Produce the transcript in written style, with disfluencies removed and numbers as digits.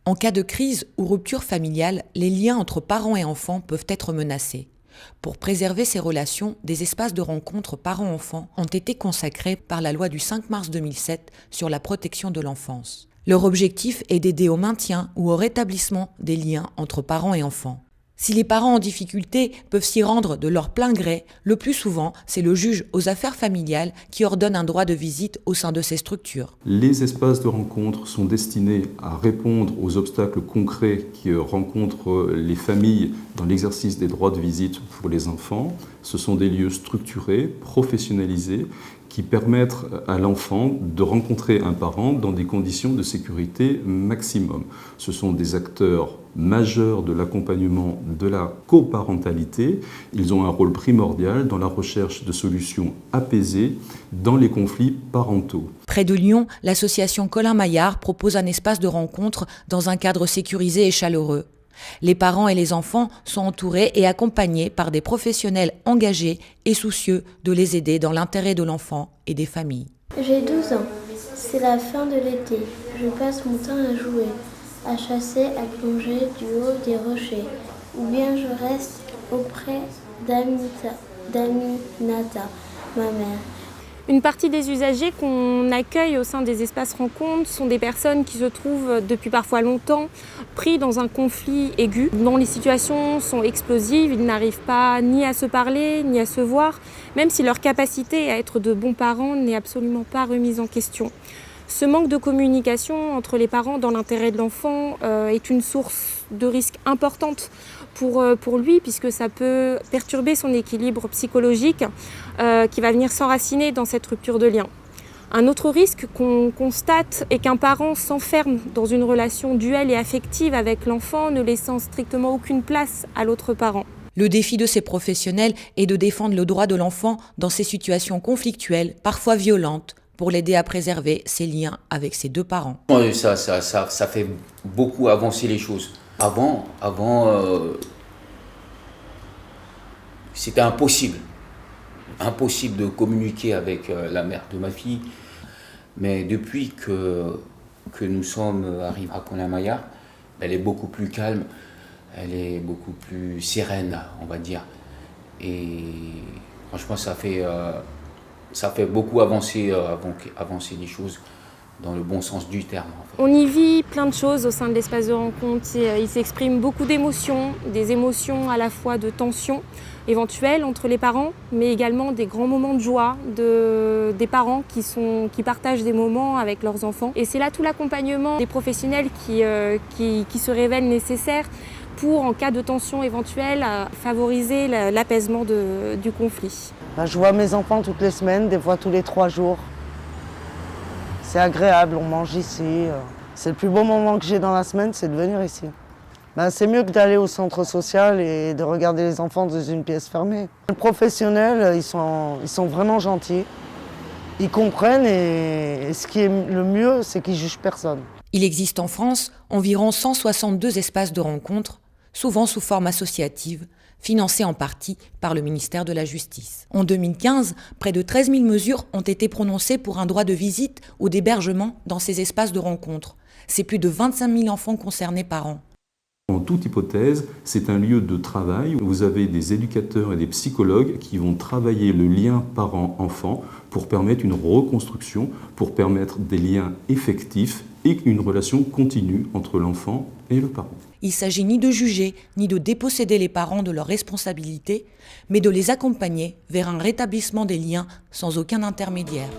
En cas de crise ou rupture familiale, les liens entre parents et enfants peuvent être menacés. Pour préserver ces relations, des espaces de rencontre parents-enfants ont été consacrés par la loi du 5 mars 2007 sur la protection de l'enfance. Leur objectif est d'aider au maintien ou au rétablissement des liens entre parents et enfants. Si les parents en difficulté peuvent s'y rendre de leur plein gré, le plus souvent, c'est le juge aux affaires familiales qui ordonne un droit de visite au sein de ces structures. Les espaces de rencontre sont destinés à répondre aux obstacles concrets qui rencontrent les familles dans l'exercice des droits de visite pour les enfants. Ce sont des lieux structurés, professionnalisés, qui permettent à l'enfant de rencontrer un parent dans des conditions de sécurité maximum. Ce sont des acteurs majeurs de l'accompagnement de la coparentalité. Ils ont un rôle primordial dans la recherche de solutions apaisées dans les conflits parentaux. Près de Lyon, l'association Colin Maillard propose un espace de rencontre dans un cadre sécurisé et chaleureux. Les parents et les enfants sont entourés et accompagnés par des professionnels engagés et soucieux de les aider dans l'intérêt de l'enfant et des familles. J'ai 12 ans. C'est la fin de l'été. Je passe mon temps à jouer, à chasser, à plonger du haut des rochers. Ou bien je reste auprès d'Aminata, ma mère. Une partie des usagers qu'on accueille au sein des espaces rencontres sont des personnes qui se trouvent depuis parfois longtemps pris dans un conflit aigu, dont les situations sont explosives, ils n'arrivent pas ni à se parler, ni à se voir, même si leur capacité à être de bons parents n'est absolument pas remise en question. Ce manque de communication entre les parents dans l'intérêt de l'enfant est une source de risque importante pour lui, puisque ça peut perturber son équilibre psychologique qui va venir s'enraciner dans cette rupture de lien. Un autre risque qu'on constate est qu'un parent s'enferme dans une relation duelle et affective avec l'enfant, ne laissant strictement aucune place à l'autre parent. Le défi de ces professionnels est de défendre le droit de l'enfant dans ces situations conflictuelles, parfois violentes, pour l'aider à préserver ses liens avec ses deux parents. Ça fait beaucoup avancer les choses. Avant, c'était impossible de communiquer avec la mère de ma fille. Mais depuis que nous sommes arrivés à Colin Maillard, elle est beaucoup plus calme, elle est beaucoup plus sereine, on va dire. Et franchement, ça fait beaucoup avancer les choses dans le bon sens du terme. En fait. On y vit plein de choses au sein de l'espace de rencontre. Il s'exprime beaucoup d'émotions, des émotions à la fois de tension éventuelle entre les parents, mais également des grands moments de joie des parents qui partagent des moments avec leurs enfants. Et c'est là tout l'accompagnement des professionnels qui se révèlent nécessaires pour, en cas de tension éventuelle, favoriser l'apaisement du conflit. Je vois mes enfants toutes les semaines, des fois tous les 3 jours. C'est agréable, on mange ici. C'est le plus beau moment que j'ai dans la semaine, c'est de venir ici. C'est mieux que d'aller au centre social et de regarder les enfants dans une pièce fermée. Les professionnels, ils sont vraiment gentils. Ils comprennent et ce qui est le mieux, c'est qu'ils ne jugent personne. Il existe en France environ 162 espaces de rencontre, souvent sous forme associative, financés en partie par le ministère de la Justice. En 2015, près de 13 000 mesures ont été prononcées pour un droit de visite ou d'hébergement dans ces espaces de rencontre. C'est plus de 25 000 enfants concernés par an. En toute hypothèse, c'est un lieu de travail où vous avez des éducateurs et des psychologues qui vont travailler le lien parent-enfant pour permettre une reconstruction, pour permettre des liens effectifs et une relation continue entre l'enfant et le parent. Il ne s'agit ni de juger, ni de déposséder les parents de leurs responsabilités, mais de les accompagner vers un rétablissement des liens sans aucun intermédiaire.